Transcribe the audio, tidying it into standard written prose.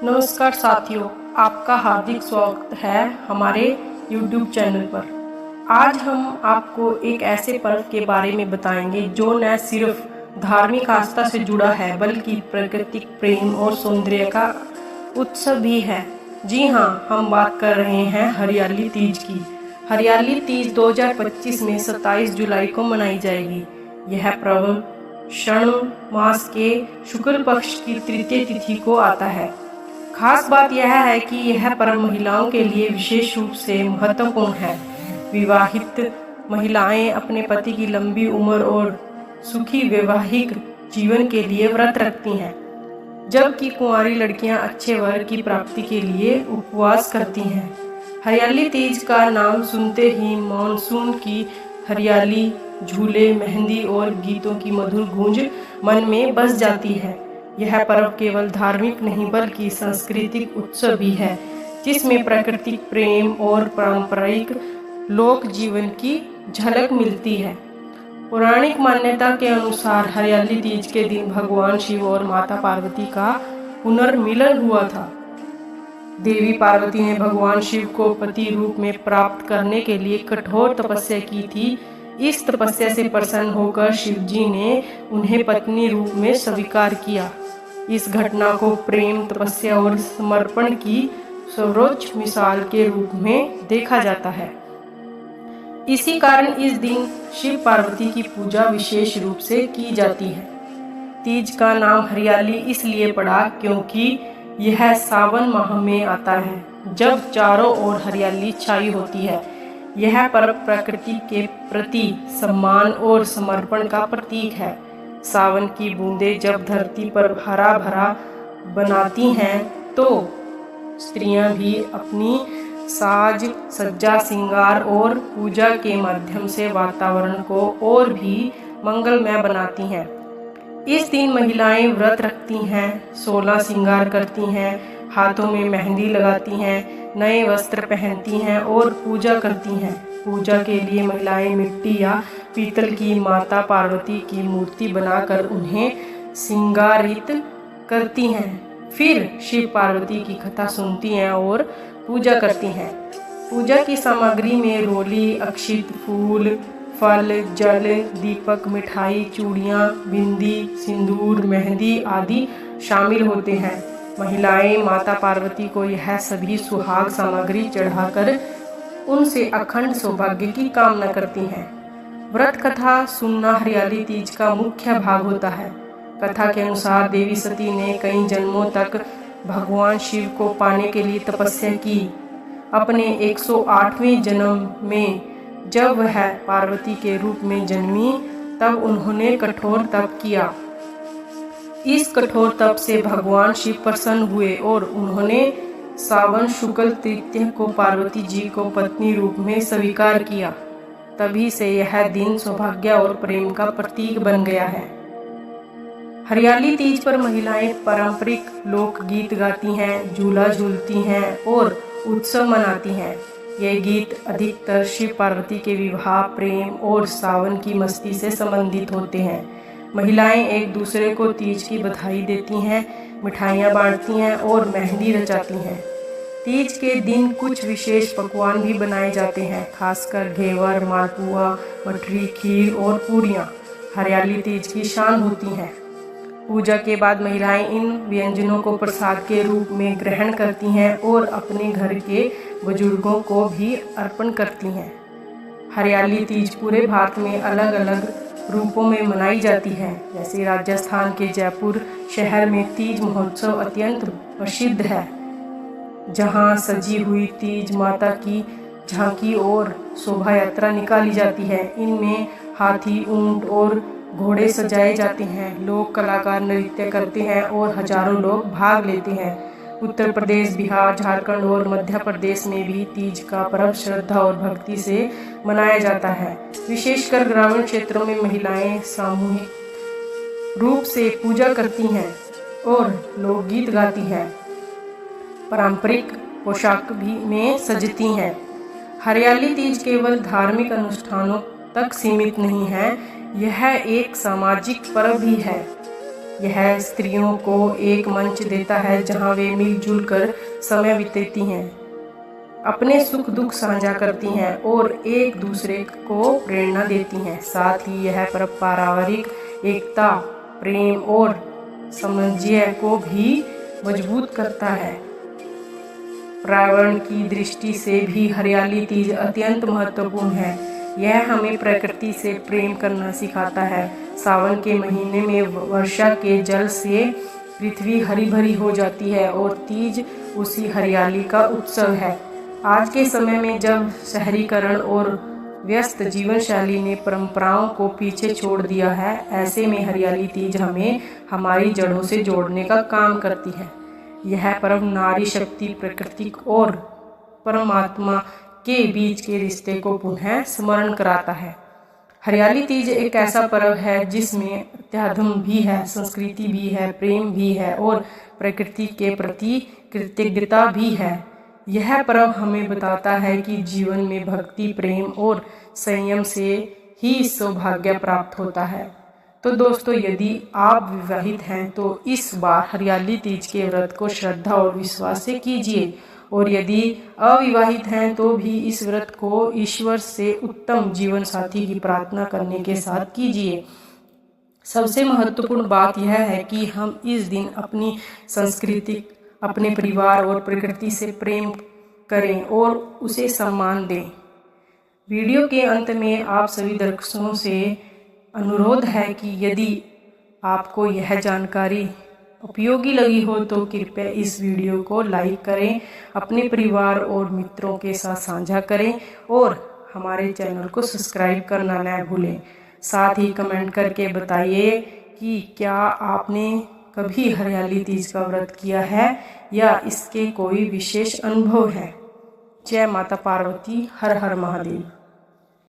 नमस्कार साथियों, आपका हार्दिक स्वागत है हमारे YouTube चैनल पर। आज हम आपको एक ऐसे पर्व के बारे में बताएंगे जो न सिर्फ धार्मिक आस्था से जुड़ा है बल्कि प्राकृतिक प्रेम और सौंदर्य का उत्सव भी है। जी हाँ, हम बात कर रहे हैं हरियाली तीज की। हरियाली तीज 2025 में 27 जुलाई को मनाई जाएगी। यह पर्व श्रावण मास के शुक्ल पक्ष की तृतीय तिथि को आता है। खास बात यह है कि यह पर्व महिलाओं के लिए विशेष रूप से महत्वपूर्ण है। विवाहित महिलाएं अपने पति की लंबी उम्र और सुखी वैवाहिक जीवन के लिए व्रत रखती हैं, जबकि कुंवारी लड़कियां अच्छे वर की प्राप्ति के लिए उपवास करती हैं। हरियाली तीज का नाम सुनते ही मानसून की हरियाली, झूले, मेहंदी और गीतों की मधुर गूंज मन में बस जाती है। यह पर्व केवल धार्मिक नहीं बल्कि सांस्कृतिक उत्सव भी है, जिसमें प्राकृतिक प्रेम और पारंपरिक लोक जीवन की झलक मिलती है। पौराणिक मान्यता के अनुसार हरियाली तीज के दिन भगवान शिव और माता पार्वती का पुनर्मिलन हुआ था। देवी पार्वती ने भगवान शिव को पति रूप में प्राप्त करने के लिए कठोर तपस्या की थी। इस तपस्या से प्रसन्न होकर शिव जी ने उन्हें पत्नी रूप में स्वीकार किया। इस घटना को प्रेम, तपस्या और समर्पण की सर्वोच्च मिसाल के रूप में देखा जाता है। इसी कारण इस दिन शिव पार्वती की पूजा विशेष रूप से की जाती है। तीज का नाम हरियाली इसलिए पड़ा क्योंकि यह सावन माह में आता है, जब चारों ओर हरियाली छाई होती है। यह पर्व प्रकृति के प्रति सम्मान और समर्पण का प्रतीक है। सावन की बूंदें जब धरती पर हरा भरा बनाती हैं, तो स्त्रियां भी अपनी साज सज्जा, श्रृंगार और पूजा के माध्यम से वातावरण को और भी मंगलमय बनाती हैं। इस दिन महिलाएं व्रत रखती हैं, 16 श्रृंगार करती हैं, हाथों में मेहंदी लगाती हैं, नए वस्त्र पहनती हैं और पूजा करती हैं। पूजा के लिए महिलाएं मिट्टी या पीतल की माता पार्वती की मूर्ति बनाकर उन्हें श्रृंगारित करती हैं। फिर शिव पार्वती की कथा सुनती हैं और पूजा करती हैं। पूजा की सामग्री में रोली, अक्षित, फूल, फल, जल, दीपक, मिठाई, चूड़ियाँ, बिंदी, सिंदूर, मेहंदी आदि शामिल होते हैं। महिलाएं माता पार्वती को यह सभी सुहाग सामग्री चढ़ाकर उनसे अखंड सौभाग्य की कामना करती हैं। व्रत कथा सुनना हरियाली तीज का मुख्य भाग होता है। कथा के अनुसार देवी सती ने कई जन्मों तक भगवान शिव को पाने के लिए तपस्या की। अपने 108वें जन्म में जब वह पार्वती के रूप में जन्मी, तब उन्होंने कठोर तप किया। इस कठोर तप से भगवान शिव प्रसन्न हुए और उन्होंने सावन शुक्ल तृतीया को पार्वती जी को पत्नी रूप में स्वीकार किया। तभी से यह दिन सौभाग्य और प्रेम का प्रतीक बन गया है। हरियाली तीज पर महिलाएं पारंपरिक लोकगीत गाती हैं, झूला झूलती हैं और उत्सव मनाती हैं। ये गीत अधिकतर शिव पार्वती के विवाह, प्रेम और सावन की मस्ती से संबंधित होते हैं। महिलाएं एक दूसरे को तीज की बधाई देती हैं, मिठाइयाँ बांटती हैं और मेहंदी रचाती हैं। तीज के दिन कुछ विशेष पकवान भी बनाए जाते हैं, खासकर घेवर, मालपुआ, मठरी, खीर और पूरियाँ हरियाली तीज की शान होती हैं। पूजा के बाद महिलाएं इन व्यंजनों को प्रसाद के रूप में ग्रहण करती हैं और अपने घर के बुजुर्गों को भी अर्पण करती हैं। हरियाली तीज पूरे भारत में अलग अलग रूपों में मनाई जाती है। जैसे राजस्थान के जयपुर शहर में तीज महोत्सव अत्यंत प्रसिद्ध है, जहां सजी हुई तीज माता की झांकी और शोभा यात्रा निकाली जाती है। इनमें हाथी, ऊंट और घोड़े सजाए जाते हैं। लोक कलाकार नृत्य करते हैं और हजारों लोग भाग लेते हैं। उत्तर प्रदेश, बिहार, झारखंड और मध्य प्रदेश में भी तीज का पर्व श्रद्धा और भक्ति से मनाया जाता है। विशेषकर ग्रामीण क्षेत्रों में महिलाएं सामूहिक रूप से पूजा करती हैं और लोकगीत गाती हैं, पारंपरिक पोशाक भी में सजती हैं। हरियाली तीज केवल धार्मिक अनुष्ठानों तक सीमित नहीं है, यह एक सामाजिक पर्व भी है। यह स्त्रियों को एक मंच देता है जहां वे मिलजुल कर समय बिताती हैं, अपने सुख दुख साझा करती हैं और एक दूसरे को प्रेरणा देती हैं। साथ ही यह पर्व पारिवारिक एकता, प्रेम और सामंजस्य को भी मजबूत करता है। पर्यावरण की दृष्टि से भी हरियाली तीज अत्यंत महत्वपूर्ण है। यह हमें प्रकृति से प्रेम करना सिखाता है। सावन के महीने में वर्षा के जल से पृथ्वी हरी भरी हो जाती है और तीज उसी हरियाली का उत्सव है। आज के समय में जब शहरीकरण और व्यस्त जीवन शैली ने परंपराओं को पीछे छोड़ दिया है, ऐसे में हरियाली तीज हमें हमारी जड़ों से जोड़ने का काम करती है। यह पर्व नारी शक्ति, प्रकृति और परमात्मा के बीच के रिश्ते को पुनः स्मरण कराता है। हरियाली तीज एक ऐसा पर्व है जिसमें अध्यात्म भी है, संस्कृति भी है, प्रेम भी है और प्रकृति के प्रति कृतज्ञता भी है। यह पर्व हमें बताता है कि जीवन में भक्ति, प्रेम और संयम से ही सौभाग्य प्राप्त होता है। तो दोस्तों, यदि आप विवाहित हैं तो इस बार हरियाली तीज के व्रत को श्रद्धा और विश्वास से कीजिए, और यदि अविवाहित हैं तो भी इस व्रत को ईश्वर से उत्तम जीवन साथी की प्रार्थना करने के साथ कीजिए। सबसे महत्वपूर्ण बात यह है कि हम इस दिन अपनी संस्कृति, अपने परिवार और प्रकृति से प्रेम करें और उसे सम्मान दें। वीडियो के अंत में आप सभी दर्शकों से अनुरोध है कि यदि आपको यह जानकारी उपयोगी लगी हो तो कृपया इस वीडियो को लाइक करें, अपने परिवार और मित्रों के साथ साझा करें और हमारे चैनल को सब्सक्राइब करना न भूलें। साथ ही कमेंट करके बताइए कि क्या आपने कभी हरियाली तीज का व्रत किया है या इसके कोई विशेष अनुभव है। जय माता पार्वती, हर हर महादेव।